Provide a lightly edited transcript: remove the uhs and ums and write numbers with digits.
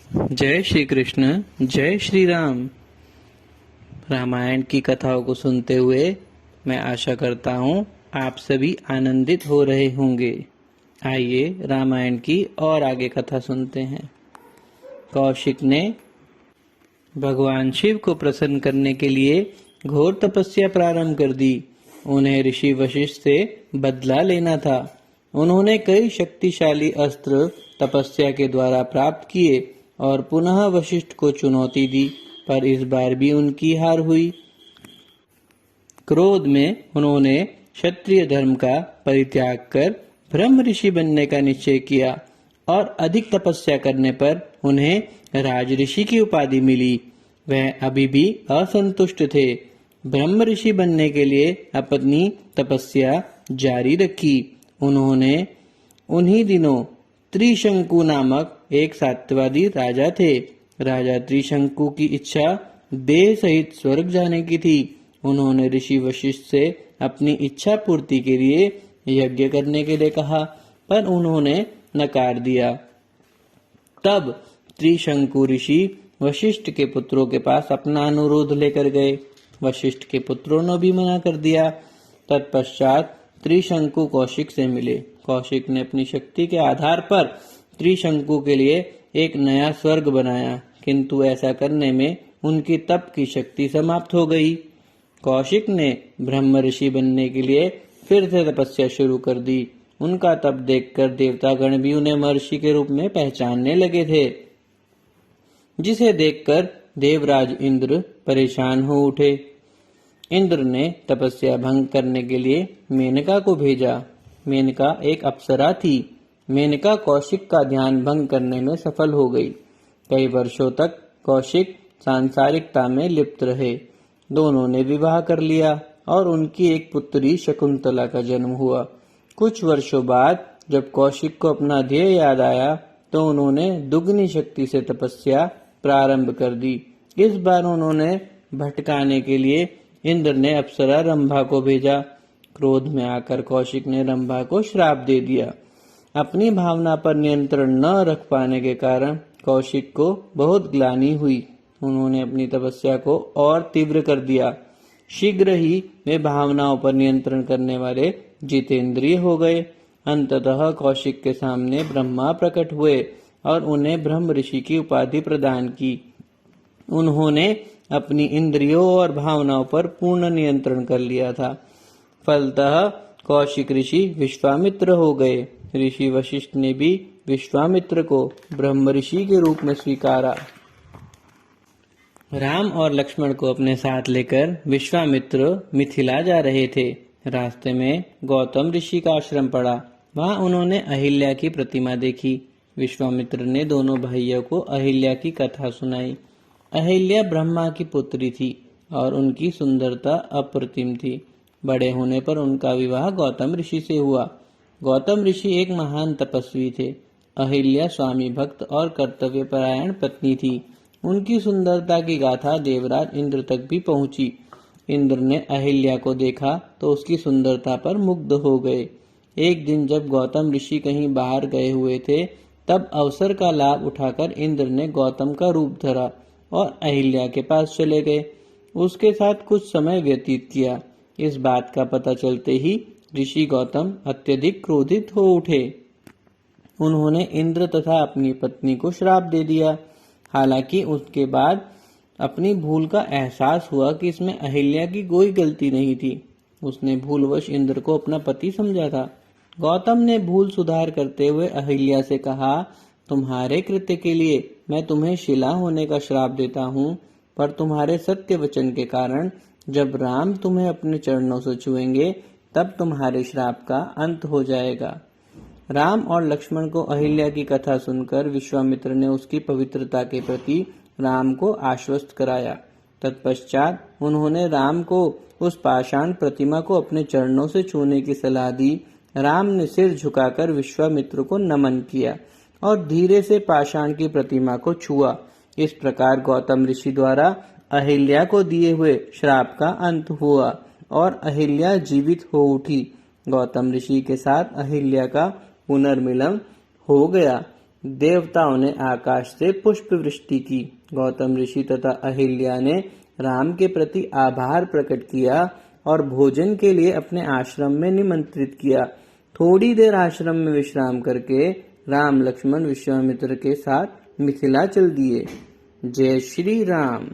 जय श्री कृष्ण, जय श्री राम। रामायण की कथाओं को सुनते हुए मैं आशा करता हूँ आप सभी आनंदित हो रहे होंगे। आइए रामायण की और आगे कथा सुनते हैं। कौशिक ने भगवान शिव को प्रसन्न करने के लिए घोर तपस्या प्रारंभ कर दी। उन्हें ऋषि वशिष्ठ से बदला लेना था। उन्होंने कई शक्तिशाली अस्त्र तपस्या के द्वारा प्राप्त किए और पुनः वशिष्ठ को चुनौती दी, पर इस बार भी उनकी हार हुई। क्रोध में उन्होंने क्षत्रिय धर्म का परित्याग कर ब्रह्म ऋषि बनने का निश्चय किया और अधिक तपस्या करने पर उन्हें राज ऋषि की उपाधि मिली। वह अभी भी असंतुष्ट थे। ब्रह्म ऋषि बनने के लिए अपनी तपस्या जारी रखी। उन्होंने उन्हीं दिनों त्रिशंकु नामक एक सत्यवादी राजा थे। राजा त्रिशंकु की इच्छा देह सहित स्वर्ग जाने की थी। उन्होंने ऋषि वशिष्ठ से अपनी इच्छा पूर्ति के लिए यज्ञ करने के लिए कहा, पर उन्होंने नकार दिया। तब त्रिशंकु ऋषि वशिष्ठ के पुत्रों के पास अपना अनुरोध लेकर गए। वशिष्ठ के पुत्रों ने भी मना कर दिया। तत्पश्चात त्रिशंकु कौशिक से मिले। कौशिक ने अपनी शक्ति के आधार पर त्रिशंकु के लिए एक नया स्वर्ग बनाया, किंतु ऐसा करने में उनकी तप की शक्ति समाप्त हो गई। कौशिक ने ब्रह्म ऋषि बनने के लिए फिर से तपस्या शुरू कर दी। उनका तप देखकर देवतागण भी उन्हें महर्षि के रूप में पहचानने लगे थे, जिसे देखकर देवराज इंद्र परेशान हो उठे। इंद्र ने तपस्या भंग करने के लिए मेनका को भेजा। मेनका एक अप्सरा थी। मेनका कौशिक का ध्यान भंग करने में सफल हो गई। कई वर्षों तक कौशिक सांसारिकता में लिप्त रहे। दोनों ने विवाह कर लिया और उनकी एक पुत्री शकुंतला का जन्म हुआ। कुछ वर्षों बाद जब कौशिक को अपना ध्येय याद आया तो उन्होंने दुगनी शक्ति से तपस्या प्रारंभ कर दी। इस बार उन्होंने भटकाने के लिए इंद्र ने अप्सरा रंभा को भेजा। क्रोध में आकर कौशिक ने रंभा को श्राप दे दिया। अपनी भावना पर नियंत्रण न रख पाने के कारण कौशिक को बहुत ग्लानि हुई। उन्होंने अपनी तपस्या को और तीव्र कर दिया। शीघ्र ही वे भावनाओं पर नियंत्रण करने वाले जितेंद्रिय हो गए। अंततः कौशिक के सामने ब्रह्मा प्रकट हुए और उन्हें ब्रह्म ऋषि की उपाधि प्रदान की। उन्होंने अपनी इंद्रियों और भावनाओं पर पूर्ण नियंत्रण कर लिया था। फलतः कौशिक ऋषि विश्वामित्र हो गए। ऋषि वशिष्ठ ने भी विश्वामित्र को ब्रह्म ऋषि के रूप में स्वीकारा। राम और लक्ष्मण को अपने साथ लेकर विश्वामित्र मिथिला जा रहे थे। रास्ते में गौतम ऋषि का आश्रम पड़ा। वहां उन्होंने अहिल्या की प्रतिमा देखी। विश्वामित्र ने दोनों भाइयों को अहिल्या की कथा सुनाई। अहिल्या ब्रह्मा की पुत्री थी और उनकी सुंदरता अप्रतिम थी। बड़े होने पर उनका विवाह गौतम ऋषि से हुआ। गौतम ऋषि एक महान तपस्वी थे। अहिल्या स्वामी भक्त और कर्तव्यपरायण पत्नी थी। उनकी सुंदरता की गाथा देवराज इंद्र तक भी पहुंची। इंद्र ने अहिल्या को देखा तो उसकी सुंदरता पर मुग्ध हो गए। एक दिन जब गौतम ऋषि कहीं बाहर गए हुए थे, तब अवसर का लाभ उठाकर इंद्र ने गौतम का रूप धरा और अहिल्या के पास चले गए। उसके साथ कुछ समय व्यतीत किया। इस बात का पता चलते ही ऋषि गौतम अत्यधिक क्रोधित हो उठे। उन्होंने इंद्र तथा अपनी पत्नी को श्राप दे दिया। हालांकि उसके बाद अपनी भूल का एहसास हुआ कि इसमें अहिल्या की कोई गलती नहीं थी। उसने भूलवश इंद्र को अपना पति समझा था। गौतम ने भूल सुधार करते हुए अहिल्या से कहा, तुम्हारे कृत्य के लिए मैं तुम्हें शिला होने का श्राप देता हूँ, पर तुम्हारे सत्य वचन के कारण जब राम तुम्हें अपने चरणों से छुएंगे तब तुम्हारे श्राप का अंत हो जाएगा। राम और लक्ष्मण को अहिल्या की कथा सुनकर विश्वामित्र ने उसकी पवित्रता के प्रति राम को आश्वस्त कराया। तत्पश्चात उन्होंने राम को उस पाषाण प्रतिमा को अपने चरणों से छूने की सलाह दी। राम ने सिर झुकाकर विश्वामित्र को नमन किया और धीरे से पाषाण की प्रतिमा को छुआ। इस प्रकार गौतम ऋषि द्वारा अहिल्या को दिए हुए श्राप का अंत हुआ और अहिल्या जीवित हो उठी। गौतम ऋषि के साथ अहिल्या का पुनर्मिलन हो गया। देवताओं ने आकाश से पुष्प वृष्टि की। गौतम ऋषि तथा अहिल्या ने राम के प्रति आभार प्रकट किया और भोजन के लिए अपने आश्रम में निमंत्रित किया। थोड़ी देर आश्रम में विश्राम करके राम लक्ष्मण विश्वामित्र के साथ मिथिला चल दिए। जय श्री राम।